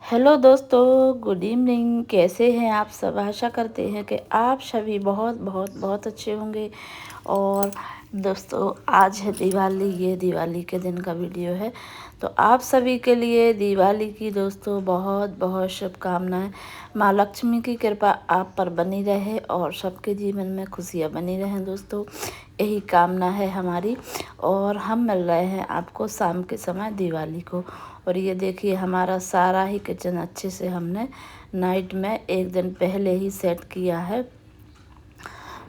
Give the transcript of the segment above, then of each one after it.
Hello दोस्तों, good evening. कैसे हैं आप सब? आशा करते हैं कि आप सभी बहुत बहुत बहुत अच्छे होंगे। और दोस्तों, आज है दिवाली। ये दिवाली के दिन का वीडियो है, तो आप सभी के लिए दिवाली की दोस्तों बहुत बहुत शुभकामनाएं। माँ लक्ष्मी की कृपा आप पर बनी रहे और सबके जीवन में खुशियाँ बनी रहें दोस्तों, यही कामना है हमारी। और हम मिल रहे हैं आपको शाम के समय दिवाली को। और ये देखिए, हमारा सारा ही किचन अच्छे से हमने नाइट में एक दिन पहले ही सेट किया है।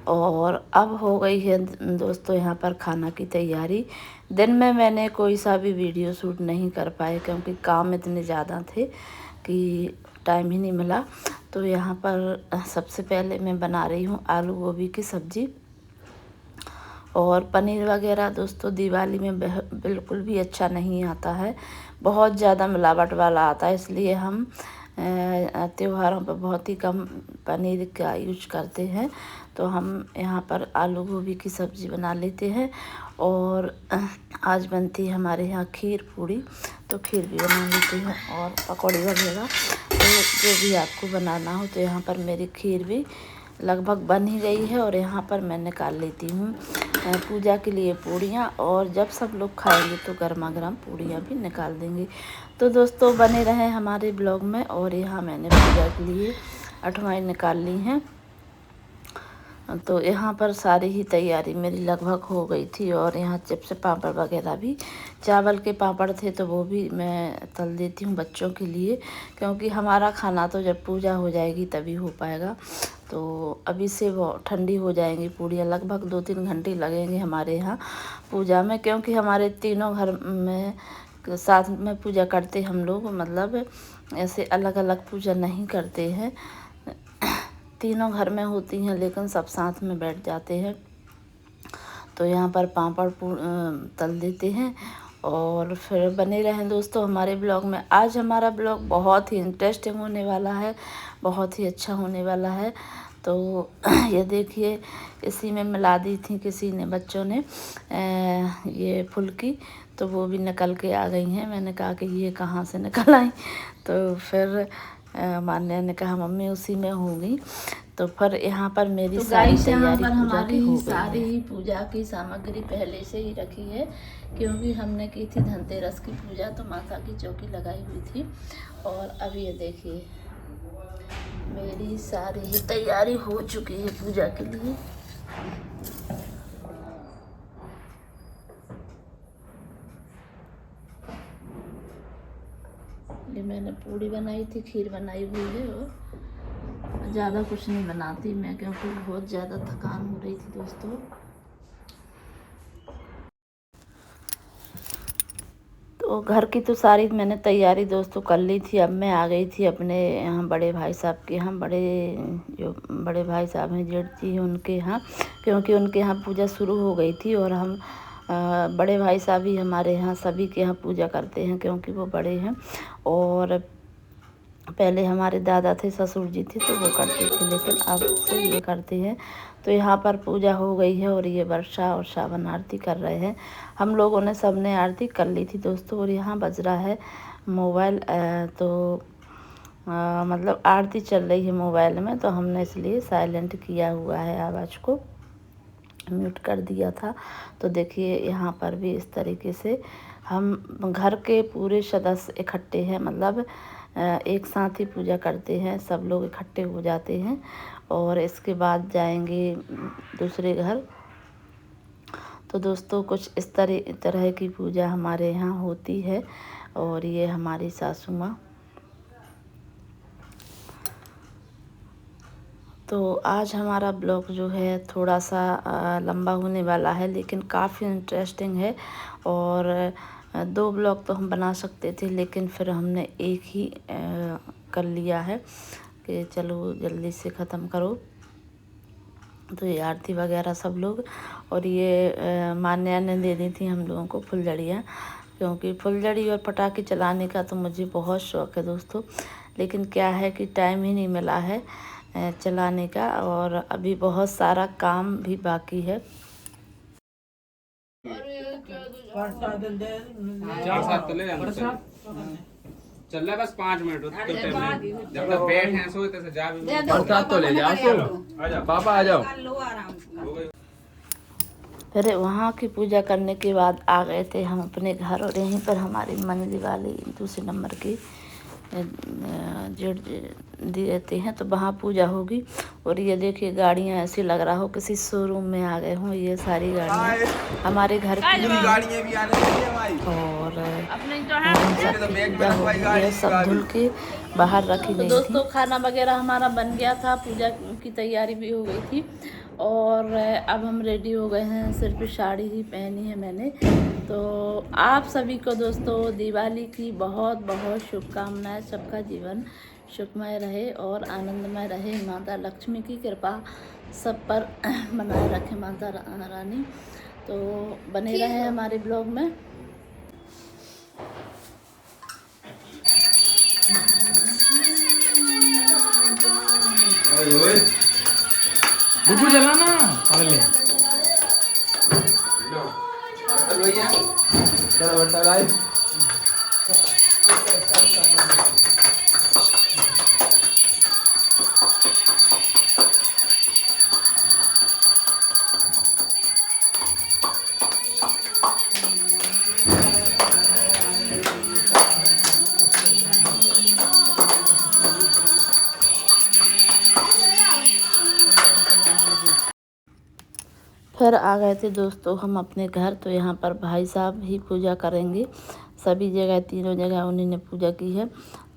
और अब हो गई है दोस्तों यहाँ पर खाना की तैयारी। दिन में मैंने कोई सा भी वीडियो शूट नहीं कर पाए क्योंकि काम इतने ज़्यादा थे कि टाइम ही नहीं मिला। तो यहाँ पर सबसे पहले मैं बना रही हूँ आलू गोभी की सब्ज़ी। और पनीर वगैरह दोस्तों दिवाली में बिल्कुल भी अच्छा नहीं आता है, बहुत ज़्यादा मिलावट वाला आता है। इसलिए हम त्योहारों पर बहुत ही कम पनीर का यूज करते हैं। तो हम यहाँ पर आलू गोभी की सब्ज़ी बना लेते हैं। और आज बनती है हमारे यहाँ खीर पूड़ी, तो खीर भी बना लेते हैं और पकौड़ी वगैरह। तो जो भी आपको बनाना हो, तो यहाँ पर मेरी खीर भी लगभग बन ही गई है। और यहाँ पर मैं निकाल लेती हूँ पूजा के लिए पूड़ियाँ, और जब सब लोग खाएंगे तो गर्मा गर्म पूड़ियाँ भी निकाल देंगे। तो दोस्तों, बने रहें हमारे ब्लॉग में। और यहाँ मैंने पूजा के लिए अठवाई निकाल ली हैं। तो यहाँ पर सारी ही तैयारी मेरी लगभग हो गई थी। और यहाँ चिप्स पापड़ वगैरह भी, चावल के पापड़ थे तो वो भी मैं तल देती हूँ बच्चों के लिए, क्योंकि हमारा खाना तो जब पूजा हो जाएगी तभी हो पाएगा। तो अभी से वो ठंडी हो जाएंगी पूड़ियाँ, लगभग 2-3 घंटे लगेंगे हमारे यहाँ पूजा में, क्योंकि हमारे तीनों घर में साथ में पूजा करते हम लोग, मतलब ऐसे अलग अलग पूजा नहीं करते हैं। तीनों घर में होती हैं लेकिन सब साथ में बैठ जाते हैं। तो यहाँ पर पापड़ तल देते हैं। और फिर बने रहें दोस्तों हमारे ब्लॉग में। आज हमारा ब्लॉग बहुत ही इंटरेस्टिंग होने वाला है, बहुत ही अच्छा होने वाला है। तो ये देखिए, इसी में मिला दी थी किसी ने, बच्चों ने ये फुल्की, तो वो भी निकल के आ गई हैं। मैंने कहा कि ये कहाँ से निकल आई, तो फिर मान्या ने कहा मम्मी उसी में होगी। तो फिर यहाँ पर मेरी सारी तैयारी पूजा की हो गई है। सारी ही पूजा की सामग्री पहले से ही रखी है, क्योंकि हमने की थी धनतेरस की पूजा, तो माता की चौकी लगाई हुई थी। और अब ये देखिए, मेरी सारी ही तैयारी हो चुकी है पूजा के लिए। ये मैंने पूड़ी बनाई थी, खीर बनाई हुई है। और ज़्यादा कुछ नहीं बनाती मैं, क्योंकि बहुत ज़्यादा थकान हो रही थी दोस्तों। तो घर की तो सारी मैंने तैयारी दोस्तों कर ली थी। अब मैं आ गई थी अपने यहाँ बड़े भाई साहब के यहाँ, जो बड़े भाई साहब हैं, जेठ जी हैं, उनके यहाँ, क्योंकि उनके यहाँ पूजा शुरू हो गई थी। और हम बड़े भाई साहब ही हमारे यहाँ सभी के यहाँ पूजा करते हैं, क्योंकि वो बड़े हैं। और पहले हमारे दादा थे, ससुर जी थे, तो वो करते थे, लेकिन अब से ये करते हैं। तो यहाँ पर पूजा हो गई है। और ये वर्षा और श्रावण आरती कर रहे हैं। हम लोगों ने सबने आरती कर ली थी दोस्तों। और यहाँ बज रहा है मोबाइल, तो मतलब आरती चल रही है मोबाइल में, तो हमने इसलिए साइलेंट किया हुआ है, आवाज़ को म्यूट कर दिया था। तो देखिए, यहाँ पर भी इस तरीके से हम घर के पूरे सदस्य इकट्ठे हैं, मतलब एक साथ ही पूजा करते हैं, सब लोग इकट्ठे हो जाते हैं। और इसके बाद जाएंगे दूसरे घर। तो दोस्तों, कुछ इस तरह की पूजा हमारे यहाँ होती है। और ये हमारी सासू माँ। तो आज हमारा ब्लॉग जो है थोड़ा सा लंबा होने वाला है, लेकिन काफ़ी इंटरेस्टिंग है। और 2 ब्लॉग तो हम बना सकते थे, लेकिन फिर हमने एक ही कर लिया है कि चलो जल्दी से ख़त्म करो। तो ये आरती वगैरह सब लोग, और ये मान्या ने दे दी थी हम लोगों को फुलझड़ियाँ, क्योंकि फुलझड़ी और पटाखे चलाने का तो मुझे बहुत शौक़ है दोस्तों, लेकिन क्या है कि टाइम ही नहीं मिला है चलाने का। और अभी बहुत सारा काम भी बाकी है। चल रहा बस 5 मिनट जब तक बैठ हैं सोए तक जा भी प्रसाद तो ले जाओ पापा आ जाओ। फिर वहाँ की पूजा करने के बाद आ गए थे हम अपने घर, और यहीं पर हमारी मंदिर वाली दूसरे नंबर की जेठ दी रहते हैं, तो वहाँ पूजा होगी। और ये देखिए गाड़ियाँ ऐसे लग रहा हो किसी शोरूम में आ गए हों। ये सारी गाड़ियाँ हमारे घर की गाड़ियाँ भी आ रही है हमारी। और पूजा ये सब धुल के बाहर रखी गई। दोस्तों खाना वगैरह हमारा बन गया था, पूजा की तैयारी भी हो गई थी, और अब हम रेडी हो गए हैं। सिर्फ साड़ी ही पहनी है मैंने। तो आप सभी को दोस्तों दिवाली की बहुत बहुत शुभकामनाएं। सबका जीवन सुखमय रहे और आनंदमय रहे। माता लक्ष्मी की कृपा सब पर बनाए रखे माता रानी। तो बने रहे हमारे ब्लॉग में। बुबू जलाना अगले चलो बट्टा गाइस। फिर आ गए थे दोस्तों हम अपने घर। तो यहाँ पर भाई साहब ही पूजा करेंगे। सभी जगह तीनों जगह उन्हीं ने पूजा की है।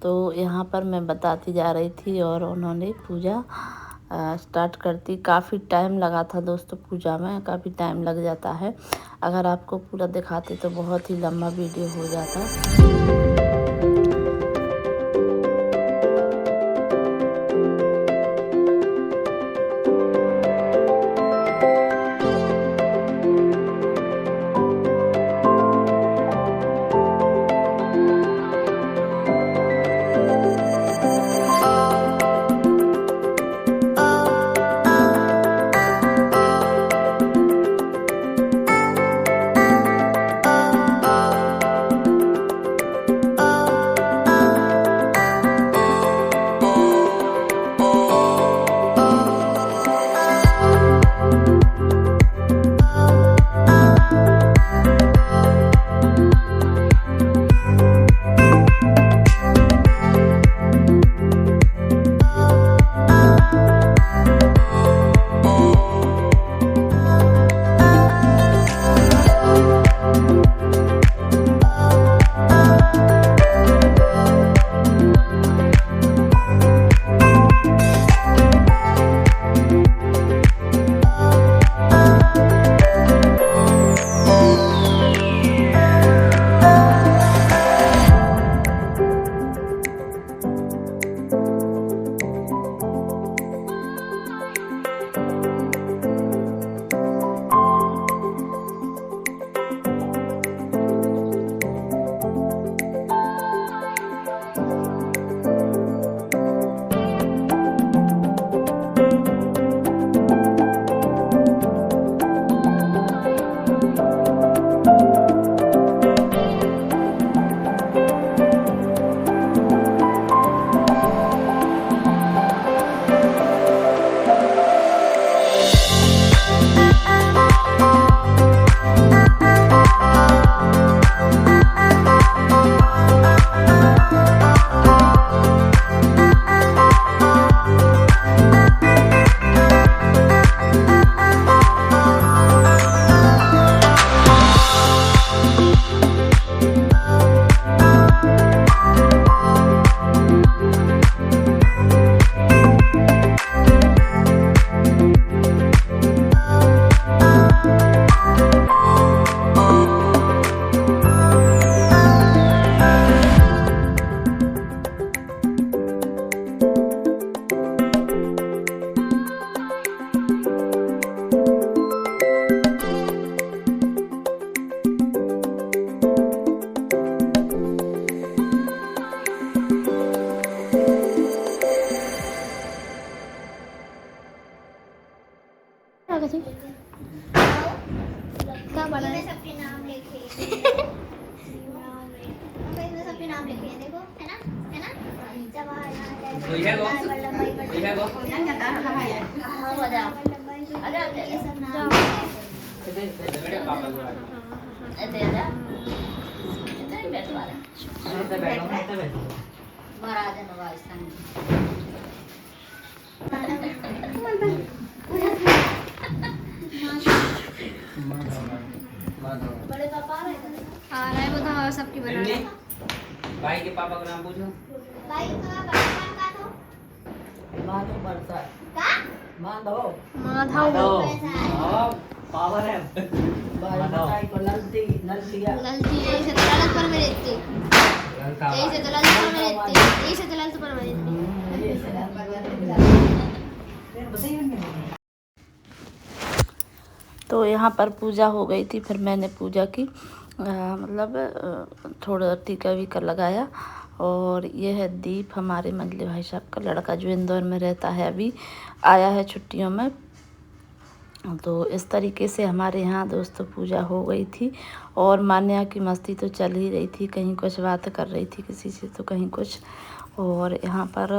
तो यहाँ पर मैं बताती जा रही थी और उन्होंने पूजा स्टार्ट करती। काफ़ी टाइम लगा था दोस्तों पूजा में, काफ़ी टाइम लग जाता है। अगर आपको पूरा दिखाते तो बहुत ही लंबा वीडियो हो जाता। आ रहा है वो तो सबकी बना रहे हैं। भाई के पापा का नाम पूछो। माधव ललती यही से तो ललित पर में रहती यही से तो ललित पर में रहती यही से तो ललित पर में रहती। तो यहाँ पर पूजा हो गई थी, फिर मैंने पूजा की, मतलब थोड़ा टीका वीका लगाया। और ये है दीप, हमारे मंजले भाई साहब का लड़का जो इंदौर में रहता है, अभी आया है छुट्टियों में। तो इस तरीके से हमारे यहाँ दोस्तों पूजा हो गई थी। और मान्या की मस्ती तो चल ही रही थी, कहीं कुछ बात कर रही थी किसी से तो कहीं कुछ। और यहाँ पर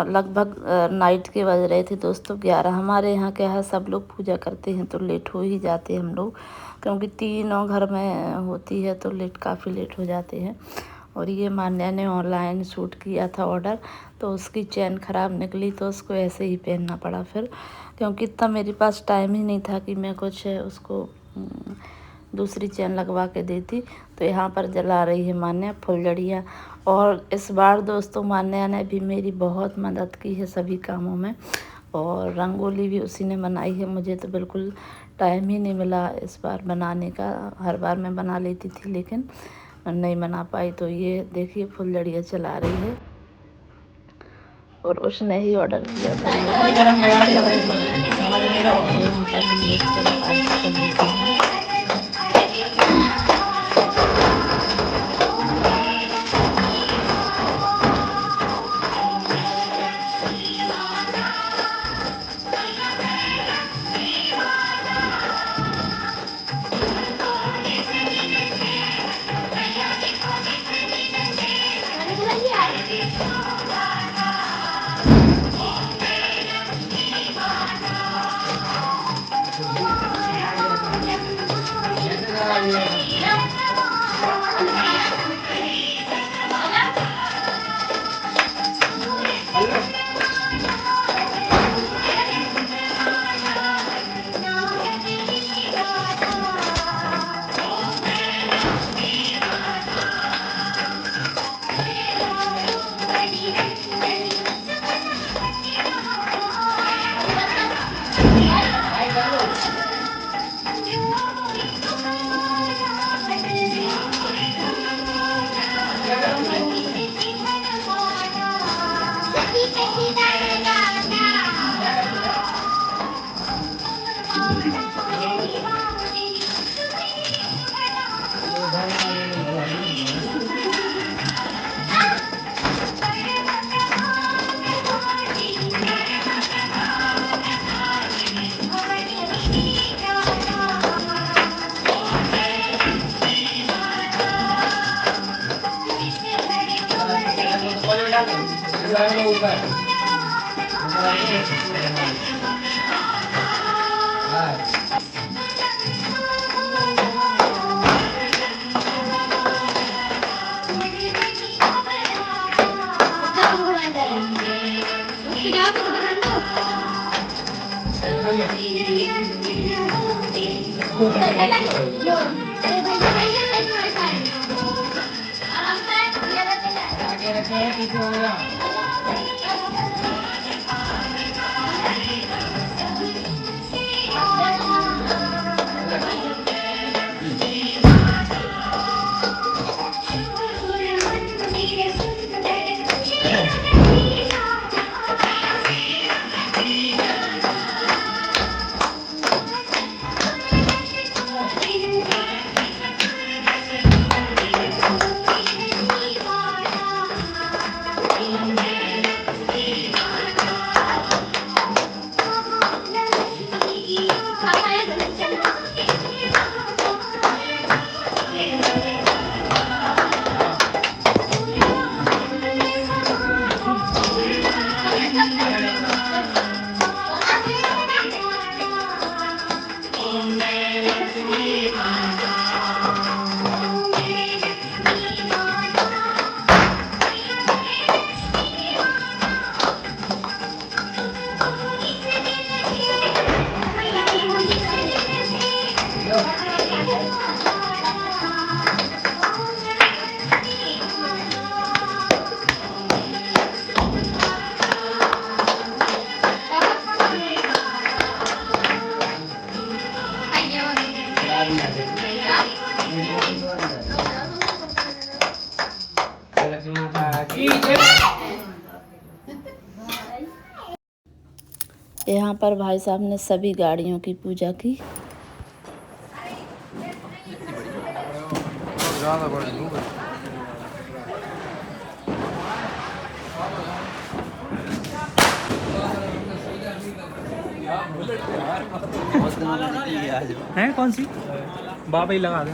लगभग नाइट के बज रहे थे दोस्तों 11। हमारे यहाँ क्या है, सब लोग पूजा करते हैं तो लेट हो ही जाते हैं हम लोग, क्योंकि तीनों घर में होती है तो काफ़ी लेट हो जाते हैं। और ये मान्या ने ऑनलाइन सूट किया था ऑर्डर, तो उसकी चेन ख़राब निकली तो उसको ऐसे ही पहनना पड़ा फिर, क्योंकि इतना मेरे पास टाइम ही नहीं था कि मैं कुछ उसको दूसरी चेन लगवा के देती। तो यहाँ पर जला रही है मान्या फुलझड़ियाँ। और इस बार दोस्तों मान्या ने भी मेरी बहुत मदद की है सभी कामों में, और रंगोली भी उसी ने बनाई है। मुझे तो बिल्कुल टाइम ही नहीं मिला इस बार बनाने का, हर बार मैं बना लेती थी लेकिन नहीं बना पाई। तो ये देखिए फुलझड़ियाँ चला रही है, और उसने ही ऑर्डर किया था। यहाँ पर भाई साहब ने सभी गाड़ियों की पूजा की। हैं कौन सी बाबा ही लगा दें।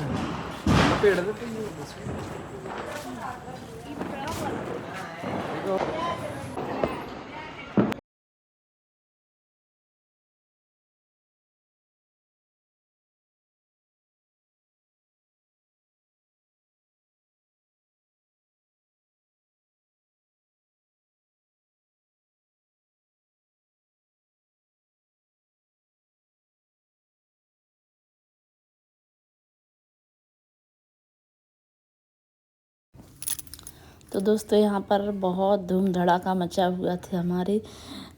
तो दोस्तों यहाँ पर बहुत धूम धड़ाका मचा हुआ था हमारी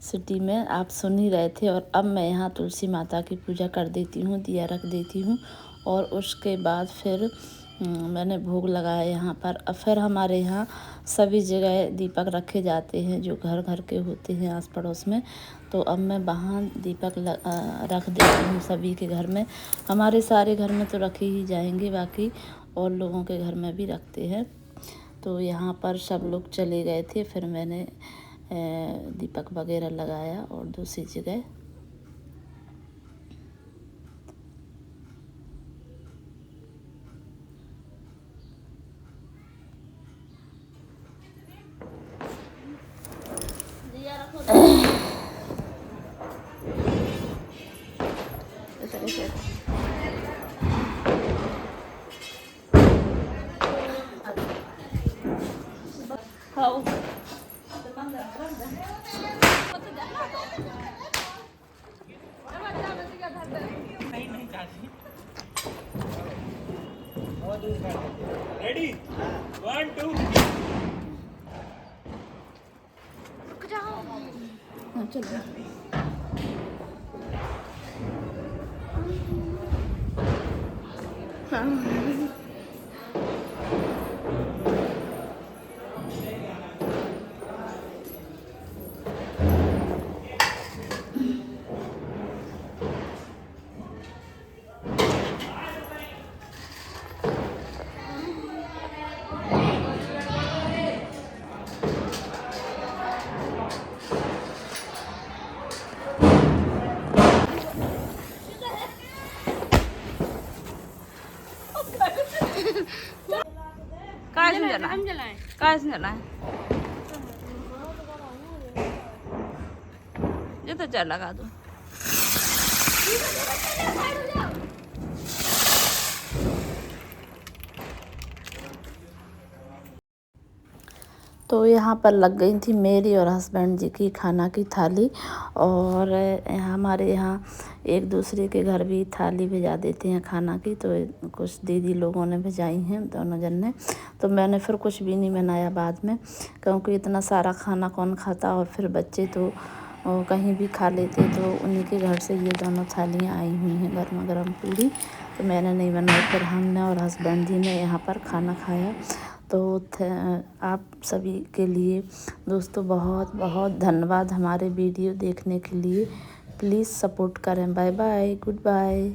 सिटी में, आप सुन ही रहे थे। और अब मैं यहाँ तुलसी माता की पूजा कर देती हूँ, दिया रख देती हूँ और उसके बाद फिर मैंने भोग लगाया यहाँ पर। अब फिर हमारे यहाँ सभी जगह दीपक रखे जाते हैं जो घर घर के होते हैं आस पड़ोस में। तो अब मैं वहाँ दीपक रख देती हूँ सभी के घर में। हमारे सारे घर में तो रखे ही जाएंगे, बाकी और लोगों के घर में भी रखते हैं। तो यहाँ पर सब लोग चले गए थे, फिर मैंने दीपक वगैरह लगाया और दूसरी जगह। रेडी 1 2 चलो काय जलाए ये तो चल लगा दो। तो यहाँ पर लग गई थी मेरी और हस्बैंड जी की खाना की थाली। और हमारे यहाँ एक दूसरे के घर भी थाली भिजा देते हैं खाना की, तो कुछ दीदी लोगों ने भिजाई हैं दोनों जन ने। तो मैंने फिर कुछ भी नहीं बनाया बाद में, क्योंकि इतना सारा खाना कौन खाता, और फिर बच्चे तो कहीं भी खा लेते। तो उन्हीं के घर से ये दोनों थालियाँ आई हुई हैं गर्मा गर्म पूरी, तो मैंने नहीं बनाई। फिर हमने और हस्बैंड जी ने यहाँ पर खाना खाया। तो आप सभी के लिए दोस्तों बहुत बहुत धन्यवाद हमारे वीडियो देखने के लिए। प्लीज़ सपोर्ट करें। Bye bye, good bye.